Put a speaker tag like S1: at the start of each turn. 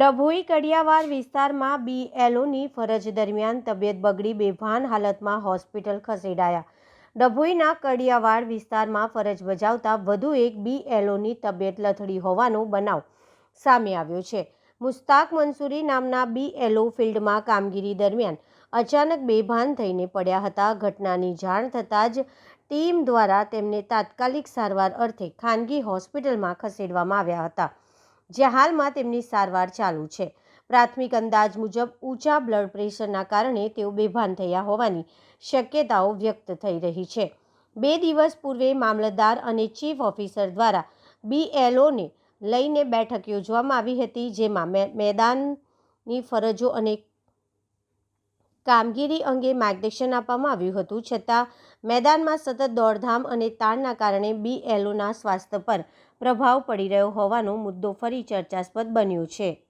S1: ડભોઈ કડિયાવાડ વિસ્તારમાં BLOની ફરજ દરમિયાન તબિયત બગડી બેભાન હાલતમાં હોસ્પિટલ ખસેડાયા. ડભોઈના કડિયાવાડ વિસ્તારમાં ફરજ બજાવતા વધુ એક BLOની તબિયત લથડી હોવાનો બનાવ સામે આવ્યો છે. મુસ્તાક મંસૂરી નામના BLO ફિલ્ડમાં કામગીરી દરમિયાન અચાનક બેભાન થઈને પડ્યા હતા. ઘટનાની જાણ થતાં જ ટીમ દ્વારા તેમને તાત્કાલિક સારવાર અર્થે ખાનગી હોસ્પિટલમાં ખસેડવામાં આવ્યા હતા, જ્યાં હાલમાં તેમની સારવાર ચાલુ છે. પ્રાથમિક અંદાજ મુજબ ઊંચા બ્લડ પ્રેશરના કારણે તેઓ બેભાન થયા હોવાની શક્યતાઓ વ્યક્ત થઈ રહી છે. 2 દિવસ પૂર્વે મામલતદાર અને ચીફ ઓફિસર દ્વારા BLOને લઈને બેઠક યોજવામાં આવી હતી, જેમાં મેદાનની ફરજો અને કામગીરી અંગે માર્ગદર્શન આપવામાં આવ્યું હતું. છતાં મેદાનમાં સતત દોડધામ અને તાણના કારણે BLOના સ્વાસ્થ્ય પર પ્રભાવ પડી રહ્યો હોવાનો મુદ્દો ફરી ચર્ચાસ્પદ બન્યો છે.